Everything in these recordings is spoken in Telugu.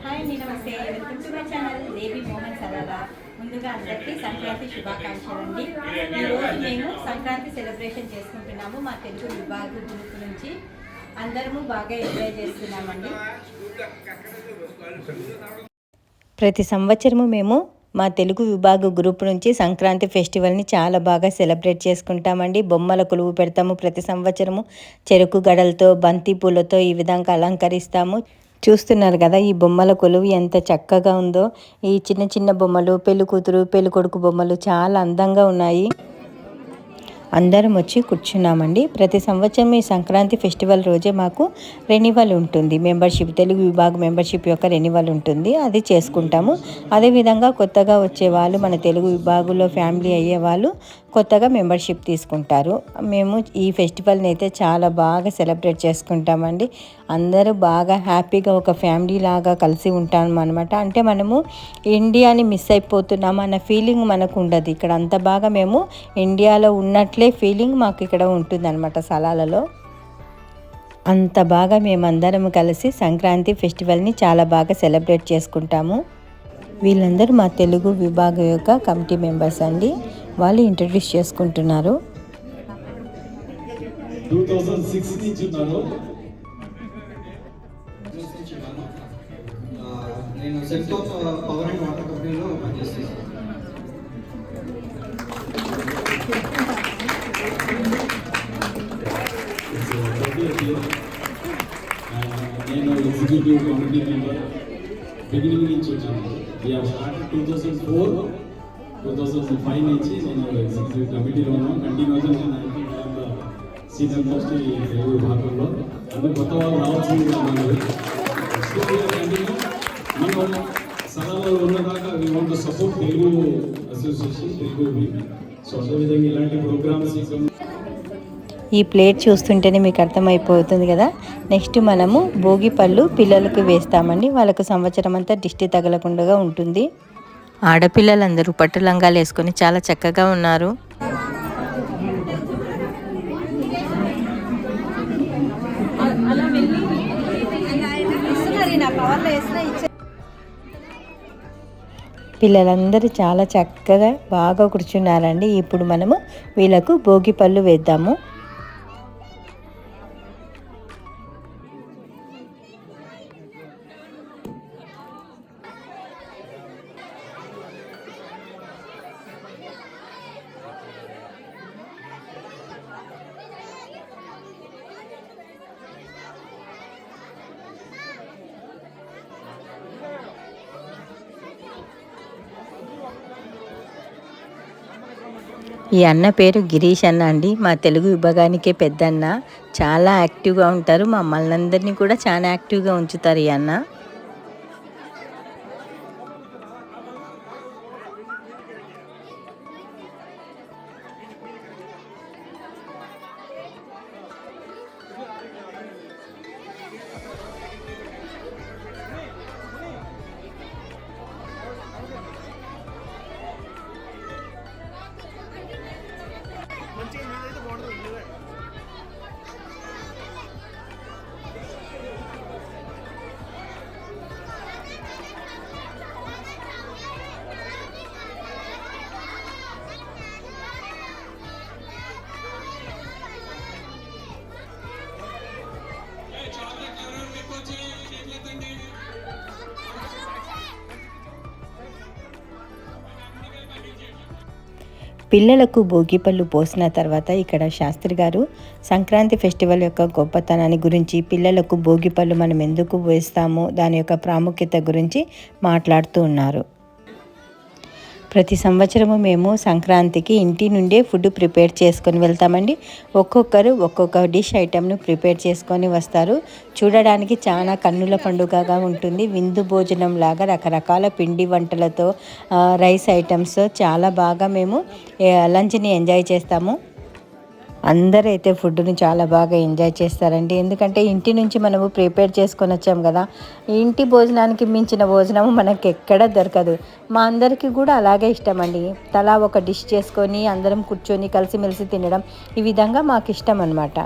హాయ్ అండి, నమస్తే. వెల్కమ్ టు మై ఛానల్ దేవి మోహన్ సలాలా. ముందుగా అందరికీ సంక్రాంతి శుభాకాంక్షలు అండి. ఈరోజు మేము సంక్రాంతి సెలబ్రేషన్ చేసుకుంటున్నాము. మా తెలుగు విభాగ గ్రూప్ నుంచి అందరము బాగా ఎంజాయ్ చేస్తున్నామండి. ప్రతి సంవత్సరము మేము మా తెలుగు విభాగ గ్రూప్ నుంచి సంక్రాంతి ఫెస్టివల్ని చాలా బాగా సెలబ్రేట్ చేసుకుంటామండి. బొమ్మల కొలువు పెడతాము. ప్రతి సంవత్సరము చెరుకు గడలతో, బంతి పూలతో ఈ విధంగా అలంకరిస్తాము. చూస్తున్నారు కదా, ఈ బొమ్మల కొలువు ఎంత చక్కగా ఉందో. ఈ చిన్న చిన్న బొమ్మలు, పెళ్లి కూతురు పెళ్లి కొడుకు బొమ్మలు చాలా అందంగా ఉన్నాయి. అందరం వచ్చి కూర్చున్నామండి. ప్రతి సంవత్సరం ఈ సంక్రాంతి ఫెస్టివల్ రోజే మాకు రెన్యువల్ ఉంటుంది. మెంబర్షిప్, తెలుగు విభాగ మెంబర్షిప్ యొక్క రెన్యువల్ ఉంటుంది, అది చేసుకుంటాము. అదేవిధంగా కొత్తగా వచ్చేవాళ్ళు, మన తెలుగు విభాగంలో ఫ్యామిలీ అయ్యే వాళ్ళు కొత్తగా మెంబర్షిప్ తీసుకుంటారు. మేము ఈ ఫెస్టివల్ని అయితే చాలా బాగా సెలబ్రేట్ చేసుకుంటామండి. అందరూ బాగా హ్యాపీగా ఒక ఫ్యామిలీ లాగా కలిసి ఉంటాము అనమాట. అంటే మనము ఇండియాని మిస్ అయిపోతున్నాము అన్న ఫీలింగ్ మనకు ఉండదు. ఇక్కడ అంత బాగా మేము ఇండియాలో ఉన్నట్లే ఫీలింగ్ మాకు ఇక్కడ ఉంటుంది అనమాట. సలాలలో అంత బాగా మేమందరం కలిసి సంక్రాంతి ఫెస్టివల్ని చాలా బాగా సెలబ్రేట్ చేసుకుంటాము. వీళ్ళందరూ మా తెలుగు విభాగం యొక్క కమిటీ మెంబర్స్ అండి. వాళ్ళు ఇంట్రడ్యూస్ చేసుకుంటున్నారు. 2006 నుంచి ఉన్నారు. నేను సెంట్రల్ పవర్ అండ్ వాటర్ కంపెనీలో పనిచేస్తున్నాను. నేను ఎగ్జిక్యూటివ్ కమిటీ మెంబర్ బిగినింగ్ నుంచి వచ్చాను. We have started 2004, 2005 నుంచి నేను ఎగ్జిక్యూటివ్ కమిటీలో ఉన్నాను. కంటిన్యూగా నేను సీజన్ ఫస్ట్ ఈ తెలుగు విభాగంలో అది కొత్త వాళ్ళు రావాల్సింది మనం సలహాలో ఉన్నదాకా we want to support Telugu association, Telugu. So అదేవిధంగా ఇలాంటి ప్రోగ్రామ్స్ ఈ ప్లేట్ చూస్తుంటేనే మీకు అర్థమైపోతుంది కదా. నెక్స్ట్ మనము భోగి పళ్ళు పిల్లలకు వేస్తామండి. వాళ్ళకు సంవత్సరం అంతా దిష్టి తగలకుండా ఉంటుంది. ఆడపిల్లలందరూ పట్టు లంగాలు వేసుకొని చాలా చక్కగా ఉన్నారు. పిల్లలందరూ చాలా చక్కగా బాగా కూర్చున్నారండి. ఇప్పుడు మనము వీళ్ళకు భోగి పళ్ళు వేద్దాము. ఈ అన్న పేరు గిరీష్ అన్న అండి. మా తెలుగు విభాగానికే పెద్దన్న. చాలా యాక్టివ్గా ఉంటారు. మమ్మల్ని అందరినీ కూడా చాలా యాక్టివ్గా ఉంచుతారు ఈ అన్న. పిల్లలకు భోగిపళ్ళు పోసిన తర్వాత ఇక్కడ శాస్త్రి గారు సంక్రాంతి ఫెస్టివల్ యొక్క గొప్పతనాన్ని గురించి, పిల్లలకు భోగిపళ్ళు మనం ఎందుకు వేస్తామో దాని యొక్క ప్రాముఖ్యత గురించి మాట్లాడుతూ ఉన్నారు. ప్రతి సంవత్సరము మేము సంక్రాంతికి ఇంటి నుండే ఫుడ్ ప్రిపేర్ చేసుకొని వెళ్తామండి. ఒక్కొక్కరు ఒక్కొక్క డిష్ ఐటెంను ప్రిపేర్ చేసుకొని వస్తారు. చూడడానికి చాలా కన్నుల పండుగగా ఉంటుంది. విందు భోజనం లాగా రకరకాల పిండి వంటలతో, రైస్ ఐటమ్స్ చాలా బాగా మేము లంచ్ని ఎంజాయ్ చేస్తాము. అందరూ అయితే ఫుడ్ని చాలా బాగా ఎంజాయ్ చేస్తారండి. ఎందుకంటే ఇంటి నుంచి మనము ప్రిపేర్ చేసుకొని వచ్చాం కదా. ఇంటి భోజనానికి మించిన భోజనము మనకి ఎక్కడ దొరకదు. మా అందరికీ కూడా అలాగే ఇష్టం అండి. తలా ఒక డిష్ చేసుకొని అందరం కూర్చొని కలిసిమెలిసి తినడం ఈ విధంగా మాకు ఇష్టం అన్నమాట.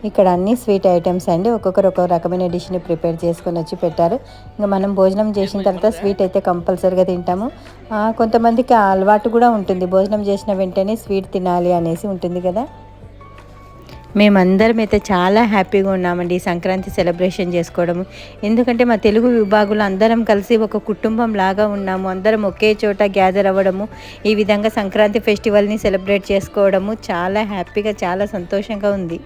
ఇక్కడ అన్ని స్వీట్ ఐటమ్స్ అండి, ఒక్కొక్కరు ఒక్కొక్క రకమైన డిష్ని ప్రిపేర్ చేసుకొని వచ్చి పెట్టారు. ఇంకా మనం భోజనం చేసిన తర్వాత స్వీట్ అయితే కంపల్సరీగా తింటాము. కొంతమందికి ఆ అలవాటు కూడా ఉంటుంది, భోజనం చేసిన వెంటనే స్వీట్ తినాలి అనేసి ఉంటుంది కదా. మేమందరం అయితే చాలా హ్యాపీగా ఉన్నామండి ఈ సంక్రాంతి సెలబ్రేషన్ చేసుకోవడము. ఎందుకంటే మా తెలుగు విభాగులు అందరం కలిసి ఒక కుటుంబం లాగా ఉన్నాము, అందరం ఒకే చోట గ్యాదర్ అవ్వడము, ఈ విధంగా సంక్రాంతి ఫెస్టివల్ని సెలబ్రేట్ చేసుకోవడము చాలా హ్యాపీగా, చాలా సంతోషంగా ఉంది.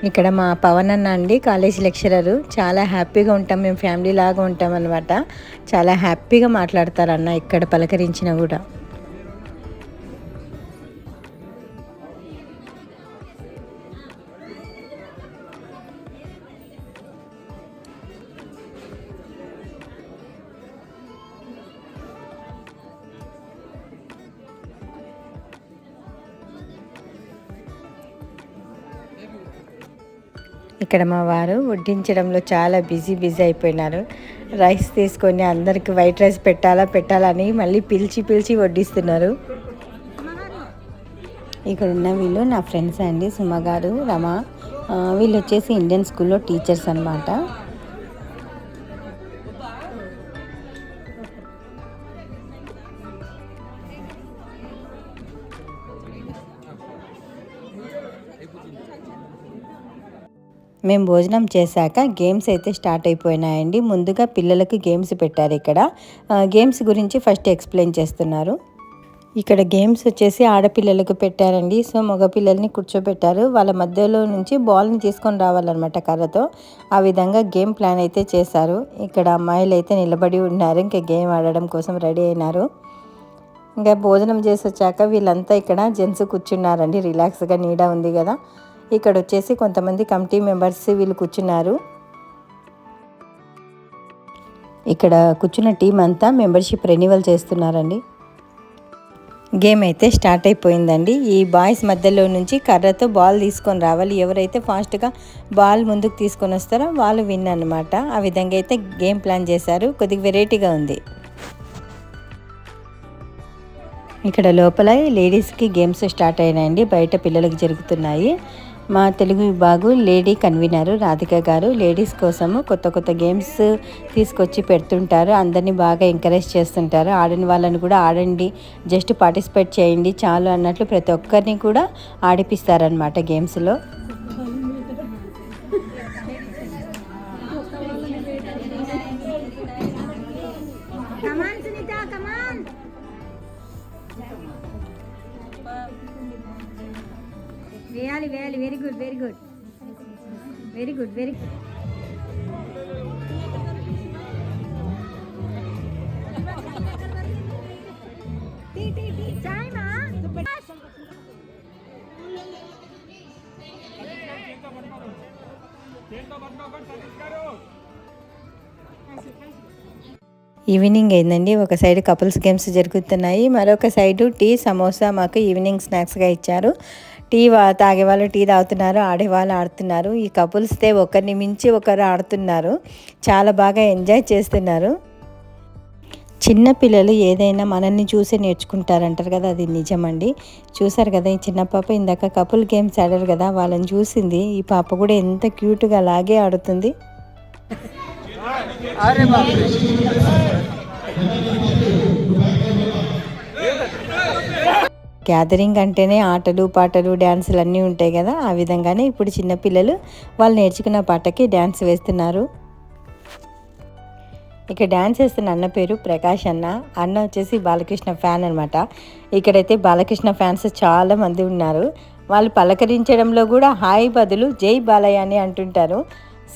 ఇక్కడ మా పవన్ అన్న అండి, కాలేజ్ లెక్చరరు, చాలా హ్యాపీగా ఉంటాం, మేము ఫ్యామిలీ లాగా ఉంటాం అనమాట. చాలా హ్యాపీగా మాట్లాడతారన్న ఇక్కడ పలకరించినా కూడా. ఇక్కడ మా వారు వడ్డించడంలో చాలా బిజీ అయిపోయినారు. రైస్ తీసుకొని అందరికి వైట్ రైస్ పెట్టాలని మళ్ళీ పిలిచి వడ్డిస్తున్నారు. ఇక్కడ ఉన్న వీళ్ళు నా ఫ్రెండ్స్ అండి, సుమ గారు, రమ. వీళ్ళు వచ్చేసి ఇండియన్ స్కూల్లో టీచర్స్ అనమాట. మేము భోజనం చేశాక గేమ్స్ అయితే స్టార్ట్ అయిపోయినాయండి. ముందుగా పిల్లలకు గేమ్స్ పెట్టారు. ఇక్కడ గేమ్స్ గురించి ఫస్ట్ ఎక్స్ప్లెయిన్ చేస్తున్నారు. ఇక్కడ గేమ్స్ వచ్చేసి ఆడపిల్లలకు పెట్టారండి. సో మగపిల్లల్ని కూర్చోబెట్టారు, వాళ్ళ మధ్యలో నుంచి బాల్ని తీసుకొని రావాలన్నమాట కర్రతో. ఆ విధంగా గేమ్ ప్లాన్ అయితే చేశారు. ఇక్కడ అమ్మాయిలు అయితే నిలబడి ఉన్నారు, ఇంకా గేమ్ ఆడడం కోసం రెడీ అయినారు. ఇంకా భోజనం చేసి వచ్చాక వీళ్ళంతా ఇక్కడ జెంట్స్ కూర్చున్నారండి, రిలాక్స్గా, నీడ ఉంది కదా. ఇక్కడ వచ్చేసి కొంతమంది కమిటీ మెంబర్స్ వీళ్ళు కూర్చున్నారు. ఇక్కడ కూర్చున్న టీం అంతా మెంబర్షిప్ రెన్యువల్ చేస్తున్నారండి. గేమ్ అయితే స్టార్ట్ అయిపోయిందండి. ఈ బాయ్స్ మధ్యలో నుంచి కర్రతో బాల్ తీసుకొని రావాలి, ఎవరైతే ఫాస్ట్గా బాల్ ముందుకు తీసుకొని వస్తారో వాళ్ళు విన్ అన్నమాట. ఆ విధంగా అయితే గేమ్ ప్లాన్ చేశారు, కొద్దిగా వెరైటీగా ఉంది. ఇక్కడ లోపల లేడీస్కి గేమ్స్ స్టార్ట్ అయినాయండి, బయట పిల్లలకు జరుగుతున్నాయి. మా తెలుగు విభాగు లేడీ కన్వీనరు రాధిక గారు లేడీస్ కోసము కొత్త గేమ్స్ తీసుకొచ్చి పెడుతుంటారు, అందరినీ బాగా ఎంకరేజ్ చేస్తుంటారు. ఆడని వాళ్ళని కూడా ఆడండి, జస్ట్ పార్టిసిపేట్ చేయండి చాలు అన్నట్లు ప్రతి ఒక్కరిని కూడా ఆడిపిస్తారనమాట గేమ్స్లో. వేయాలి వెరీ గుడ్ ఈవినింగ్ అయిందండి. ఒక సైడ్ కపుల్స్ గేమ్స్ జరుగుతున్నాయి, మరొక సైడు టీ సమోసా మాకు ఈవినింగ్ స్నాక్స్గా ఇచ్చారు. టీ తాగే వాళ్ళు టీ తాగుతున్నారు, ఆడేవాళ్ళు ఆడుతున్నారు. ఈ కపుల్స్తే ఒకరిని మించి ఒకరు ఆడుతున్నారు, చాలా బాగా ఎంజాయ్ చేస్తున్నారు. చిన్న పిల్లలు ఏదైనా మనల్ని చూసి నేర్చుకుంటారంటారు కదా, అది నిజమండి. చూసారు కదా ఈ చిన్న పాప ఇందాక కపుల్ గేమ్స్ ఆడారు కదా, వాళ్ళని చూసింది. ఈ పాప కూడా ఎంత క్యూట్గా అలాగే ఆడుతుంది. గ్యాదరింగ్ అంటేనే ఆటలు పాటలు డ్యాన్సులు అన్నీ ఉంటాయి కదా, ఆ విధంగానే ఇప్పుడు చిన్నపిల్లలు వాళ్ళు నేర్చుకున్న పాటకి డ్యాన్స్ వేస్తున్నారు. ఇక్కడ డ్యాన్స్ చేస్తున్న అన్న పేరు ప్రకాష్ అన్న. అన్న వచ్చేసి బాలకృష్ణ ఫ్యాన్ అనమాట. ఇక్కడైతే బాలకృష్ణ ఫ్యాన్స్ చాలా మంది ఉన్నారు. వాళ్ళు పలకరించడంలో కూడా హాయ్ బదులు జై బాలయ్య అని అంటుంటారు.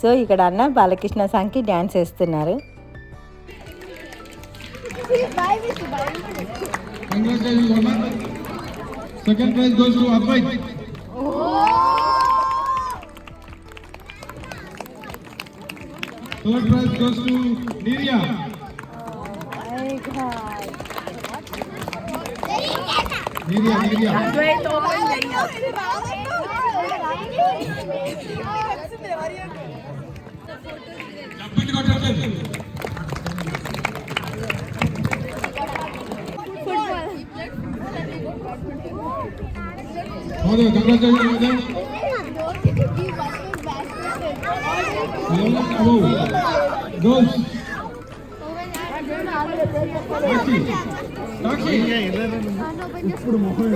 సో ఇక్కడ అన్న బాలకృష్ణ సాంగ్కి డ్యాన్స్ వేస్తున్నారు. Second prize goes to Abhay. Third prize goes to Nirya. Nirya. ఇప్పుడు మొహం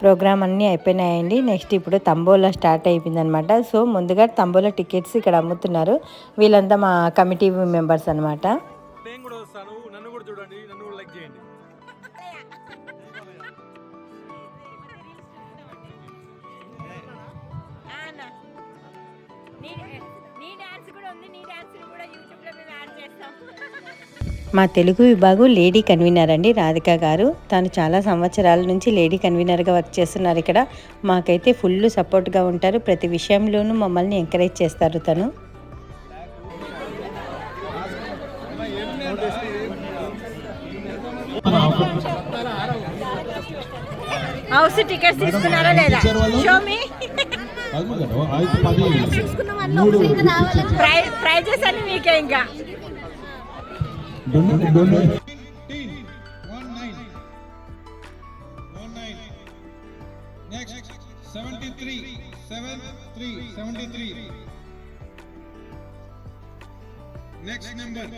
ప్రోగ్రామ్ అన్నీ అయిపోయినాయండి. నెక్స్ట్ ఇప్పుడు తంబోలా స్టార్ట్ అయిపోయిందనమాట. సో ముందుగా తంబోలా టికెట్స్ ఇక్కడ అమ్ముతున్నారు. వీళ్ళంతా మా కమిటీ మెంబర్స్ అనమాట. నేను కూడా వస్తాను, నన్ను కూడా చూడండి, నన్ను కూడా లైక్ చేయండి. మా తెలుగు విభాగం లేడీ కన్వీనర్ అండి రాధిక గారు. తను చాలా సంవత్సరాల నుంచి లేడీ కన్వీనర్గా వర్క్ చేస్తున్నారు ఇక్కడ. మాకైతే ఫుల్ సపోర్ట్గా ఉంటారు. ప్రతి విషయంలోనూ మమ్మల్ని ఎంకరేజ్ చేస్తారు తను. హౌస్ టికెట్స్ తీసుకున్నారా లేదా? షో మీ ప్రైజెస్ అన్ని మీకే. ఇంకా నెక్స్ట్ నెంబర్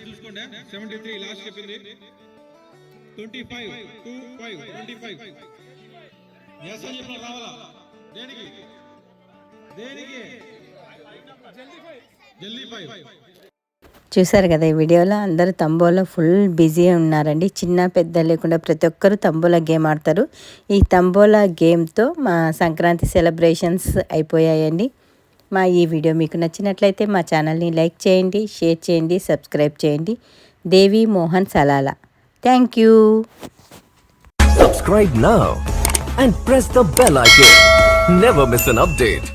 చూసుకోండి. 73 లాస్ట్ చెప్పింది. 25 yes అని చెప్పిన రావాలా? దేనికి జల్దీ 5. చూసారు కదా ఈ వీడియోలో అందరూ తంబోలా ఫుల్ బిజీ ఉన్నారండి. చిన్న పెద్ద లేకుండా ప్రతి ఒక్కరు తంబోలా గేమ్ ఆడతారు. ఈ తంబోలా గేమ్తో మా సంక్రాంతి సెలబ్రేషన్స్ అయిపోయాయండి. మా ఈ వీడియో మీకు నచ్చినట్లయితే మా ఛానల్ని లైక్ చేయండి, షేర్ చేయండి, సబ్స్క్రైబ్ చేయండి. Devi Mohan Salalah. Thank you. Subscribe now and press the bell icon. Never miss an update.